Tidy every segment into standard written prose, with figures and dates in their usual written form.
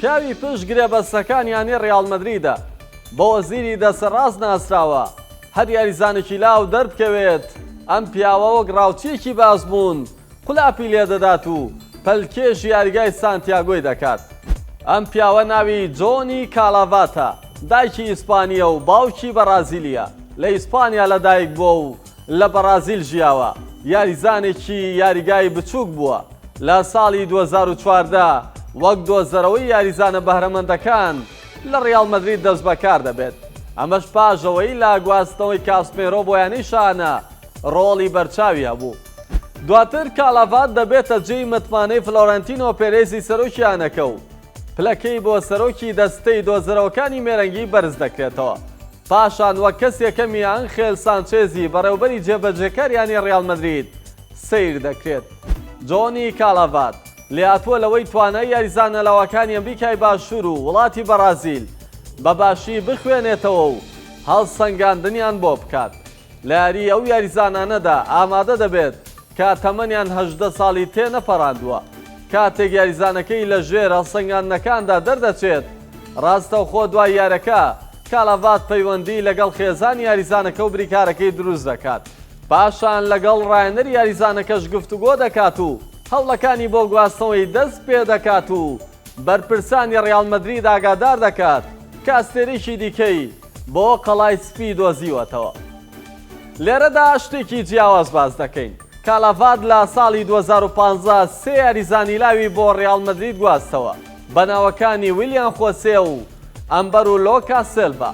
پیاوی پشت گرێبەستەکانیانی ڕیاڵ مەدریدە بە وەزیری دەسەڕاست ناسراوە هەر یاریزانێکی لاو دەربکەوێت ئەم پیاوە وەک ڕاوچێکی بازبوون قولاپی لێدەدات و پەلکێش یاریگای سانتیاگۆی دەکات. ئەم پیاوە ناوی جۆنی کالاڤاتە، دایکی ئیسپانیە و باوکی بەرازیلیە. لە ئیسپانیا لەدایک بووە و لە بەرازیل ژیاوە. یاریزانێکی یاریگای بچووک بووە. لە ساڵی 2014 وەک دۆزەرەوەی یاریزانە بەهرەمەندەکان لە ڕیاڵ مەدرید دەست بەکار دەبێت. ئەمەش پاژەوەی لا گواستنەوەی کاسمێرۆ بۆیانی شانە ڕۆڵی بەرچاوی هەبوو. دواتر کالاڤات دەبێتە جێی متمانەی فلۆرەنتینۆ پێرێزی سەرۆکیانەکە و پلەکەی بۆ سەرۆکی دەستەی دۆزەرەوەکانی مێرەنگی بەرز دەکرێتەوە. پاشان وەک کەسێکەمی ئەنخێل سانچێزی بەڕێوەبەری جێبەجێکاریانی ڕیاڵ مەدرید سیر دەکرێت. جۆنی کالاڤات لێهاتووە لەوەی توانای یاریزانە لاوەکانی ئەمریکای باشوور و وڵاتی بەرازیل بە باشی بخوێنێتەوە و هەڵسەنگاندنیان بۆ بکات. لە یاری ئەو یاریزانانەدا ئامادە دەبێت کە تەمەنیان 18 ساڵی تێ نەپەڕاندووە. کاتێک یاریزانەکەی لە ژێر هەڵسەنگاندنەکاندا دەردەچێت ڕاستەوخۆ دوای یارەکە کالاڤات پەیوەندی لەگەڵ خێزانی یاریزانەکە و بریکارەکەی دروست دەکات. پاشان لەگەڵ ڕایەنەری یاریزانەکەش گفتوگۆ دەکات و هەوڵەکانی بۆ گواستنەوەی دەست پێ دەکات و بەرپرسانی ڕیاڵ مەدرید ئاگادار دەکات کە ئەستێرەیەکی دیکەی بۆ قەڵای سپی دۆزیوەتەوە. لێرەدا شتێکی جیاواز باز دەکەین. کالاڤات لە ساڵی 2015 سێ یاریزانی لاوی بۆ ڕیاڵ مەدرید گواستەوە بە ناوەکانی ویلیان خۆسێ و ئەمبەر و لۆکا سێلڤا.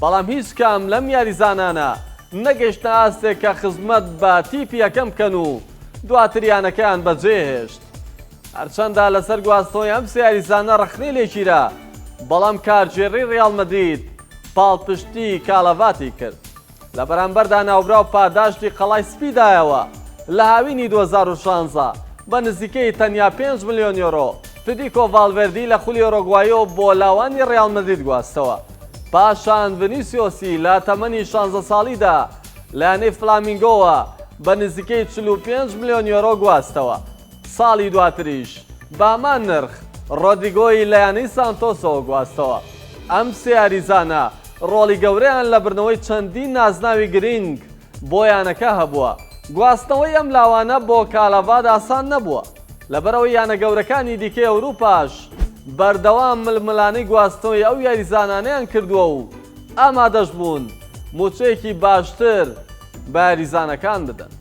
بەڵام هیچ کام لەم یاریزانانە نەگەیشتە ئاستێک کە خزمەت بە تیپی یەکەم بکەن و دواتریانەکەیان بەجێهێشت. هەرچەندە لەسەر گواستنەوەی ئەم سێ یاریزانە ڕەخنەی لێگیرا، بەڵام کارژێڕی ڕیاڵ مەدرید پاڵپشتی کالاڤاتی کرد. لە بەرامبەردا ناوبراو پاداشتی قەڵای سپیدایەوە لە هاوینی 2016 بە نزیکەی تەنیا 5 ملیۆن یۆرۆ فدیکۆ ڤالڤێردی لە خولی ئۆروگوایۆ بۆ لاوانی ڕیاڵ مەدرید گواستەوە. پاشان ڤینیسیۆسی لە تەمەنی 16 ساڵیدا لایەنەی فلامینگۆوە بە نزیکەی 45 ملیۆن یۆرۆ گواستەوە. ساڵی دواتریش بامان نرخ ڕۆدریگۆی لایەنەی سانتۆسەوە گواستەوە. ئەم سێ یاریزانە ڕۆڵی گەورەیان لە بردنەوەی چەندین نازناوی گرنگ بۆ یانەکە هەبووە. گواستنەوەی ئەم لاوانە بۆ کالاڤات ئاسان نەبووە، لەبەرەوەی یانە گەورەکانی دیکەی ئەوروپاش بەردەوام ململانەی گواستنەوەی ئەو یاریزانانەیان کردووە و ئامادەش بوون موچەیەکی باشتر بە یاریزانەکان بدەن.